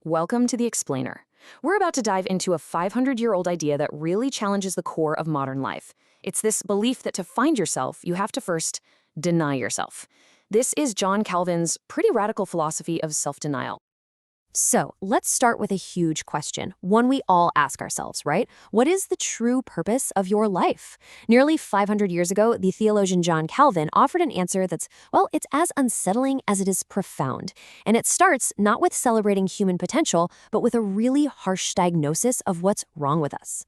Welcome to The Explainer. We're about to dive into a 500-year-old idea that really challenges the core of modern life. It's this belief that to find yourself, you have to first deny yourself. This is John Calvin's pretty radical philosophy of self-denial. So let's start with a huge question, one we all ask ourselves, right? What is the true purpose of your life? Nearly 500 years ago, the theologian John Calvin offered an answer that's, well, it's as unsettling as it is profound. And it starts not with celebrating human potential, but with a really harsh diagnosis of what's wrong with us.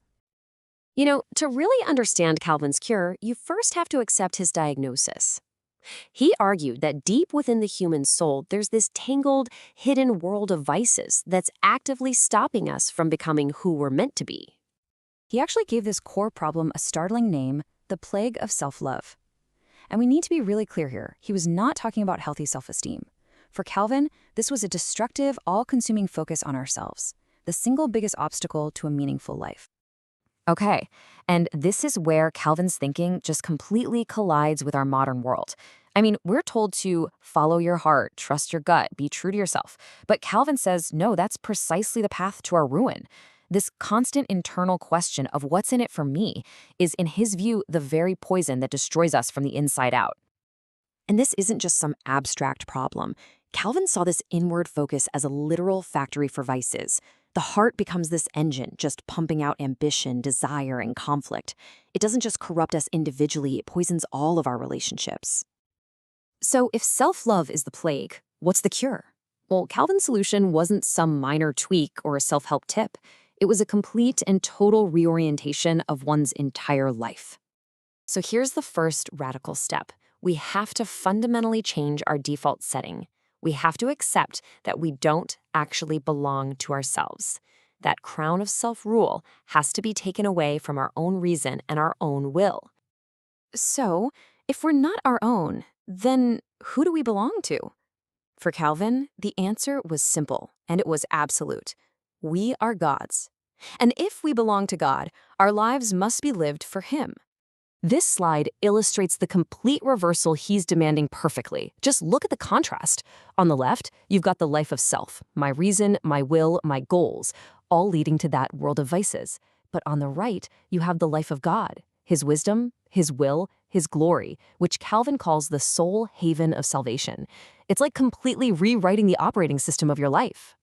To really understand Calvin's cure, you first have to accept his diagnosis. He argued that deep within the human soul, there's this tangled, hidden world of vices that's actively stopping us from becoming who we're meant to be. He actually gave this core problem a startling name, the plague of self-love. And we need to be really clear here. He was not talking about healthy self-esteem. For Calvin, this was a destructive, all-consuming focus on ourselves, the single biggest obstacle to a meaningful life. Okay, and this is where Calvin's thinking just completely collides with our modern world. I mean, we're told to follow your heart, trust your gut, be true to yourself. But Calvin says, no, that's precisely the path to our ruin. This constant internal question of what's in it for me is, in his view, the very poison that destroys us from the inside out. And this isn't just some abstract problem. Calvin saw this inward focus as a literal factory for vices. The heart becomes this engine, just pumping out ambition, desire, and conflict. It doesn't just corrupt us individually, it poisons all of our relationships. So if self-love is the plague, what's the cure? Well, Calvin's solution wasn't some minor tweak or a self-help tip. It was a complete and total reorientation of one's entire life. So here's the first radical step. We have to fundamentally change our default setting. We have to accept that we don't actually belong to ourselves. That crown of self-rule has to be taken away from our own reason and our own will. So, if we're not our own, then who do we belong to? For Calvin, the answer was simple, and it was absolute. We are God's. And if we belong to God, our lives must be lived for Him. This slide illustrates the complete reversal he's demanding perfectly. Just look at the contrast. On the left, you've got the life of self, my reason, my will, my goals, all leading to that world of vices. But on the right, you have the life of God, His wisdom, His will, His glory, which Calvin calls the sole haven of salvation. It's like completely rewriting the operating system of your life.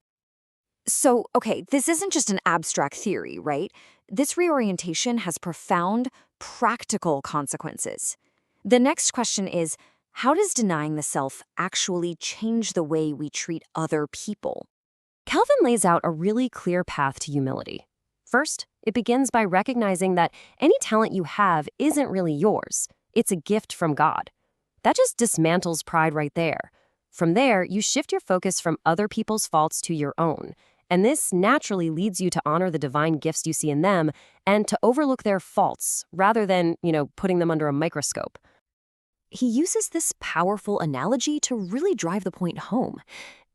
So, okay, this isn't just an abstract theory, right? This reorientation has profound, practical consequences. The next question is, how does denying the self actually change the way we treat other people? Calvin lays out a really clear path to humility. First, it begins by recognizing that any talent you have isn't really yours. It's a gift from God. That just dismantles pride right there. From there, you shift your focus from other people's faults to your own. And this naturally leads you to honor the divine gifts you see in them and to overlook their faults rather than, putting them under a microscope. He uses this powerful analogy to really drive the point home.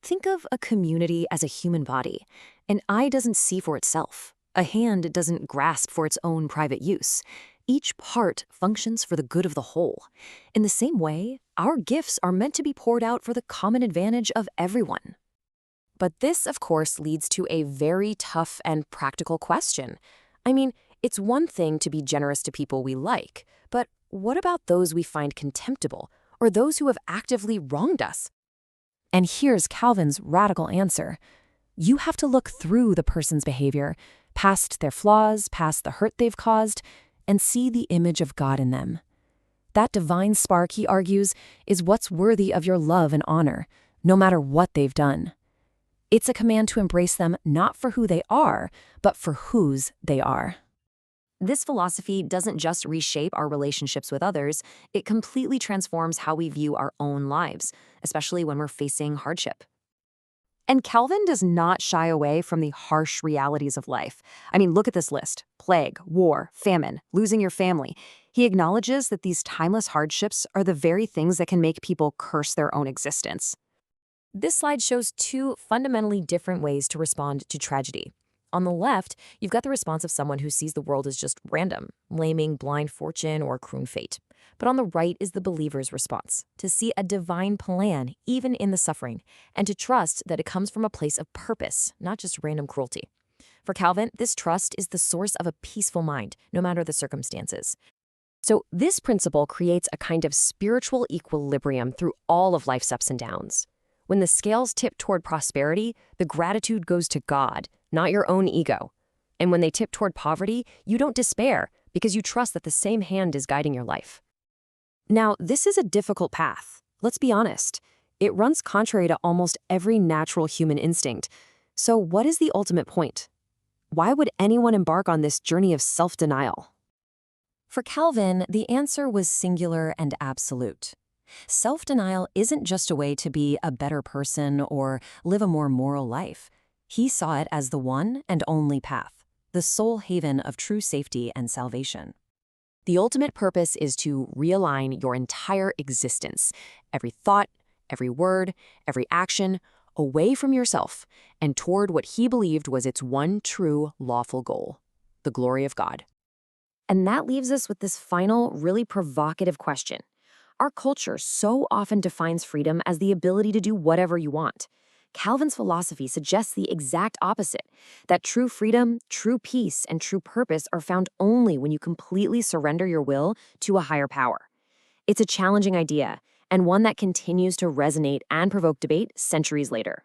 Think of a community as a human body. An eye doesn't see for itself. A hand doesn't grasp for its own private use. Each part functions for the good of the whole. In the same way, our gifts are meant to be poured out for the common advantage of everyone. But this, of course, leads to a very tough and practical question. I mean, it's one thing to be generous to people we like, but what about those we find contemptible, or those who have actively wronged us? And here's Calvin's radical answer. You have to look through the person's behavior, past their flaws, past the hurt they've caused, and see the image of God in them. That divine spark, he argues, is what's worthy of your love and honor, no matter what they've done. It's a command to embrace them not for who they are, but for whose they are. This philosophy doesn't just reshape our relationships with others, it completely transforms how we view our own lives, especially when we're facing hardship. And Calvin does not shy away from the harsh realities of life. I mean, look at this list: plague, war, famine, losing your family. He acknowledges that these timeless hardships are the very things that can make people curse their own existence. This slide shows two fundamentally different ways to respond to tragedy. On the left, you've got the response of someone who sees the world as just random, blaming blind fortune or cruel fate. But on the right is the believer's response, to see a divine plan even in the suffering, and to trust that it comes from a place of purpose, not just random cruelty. For Calvin, this trust is the source of a peaceful mind, no matter the circumstances. So this principle creates a kind of spiritual equilibrium through all of life's ups and downs. When the scales tip toward prosperity, the gratitude goes to God, not your own ego. And when they tip toward poverty, you don't despair because you trust that the same hand is guiding your life. Now, this is a difficult path. Let's be honest. It runs contrary to almost every natural human instinct. So what is the ultimate point? Why would anyone embark on this journey of self-denial? For Calvin, the answer was singular and absolute. Self-denial isn't just a way to be a better person or live a more moral life. He saw it as the one and only path, the sole haven of true safety and salvation. The ultimate purpose is to realign your entire existence, every thought, every word, every action, away from yourself and toward what he believed was its one true lawful goal, the glory of God. And that leaves us with this final, really provocative question. Our culture so often defines freedom as the ability to do whatever you want. Calvin's philosophy suggests the exact opposite, that true freedom, true peace, and true purpose are found only when you completely surrender your will to a higher power. It's a challenging idea, and one that continues to resonate and provoke debate centuries later.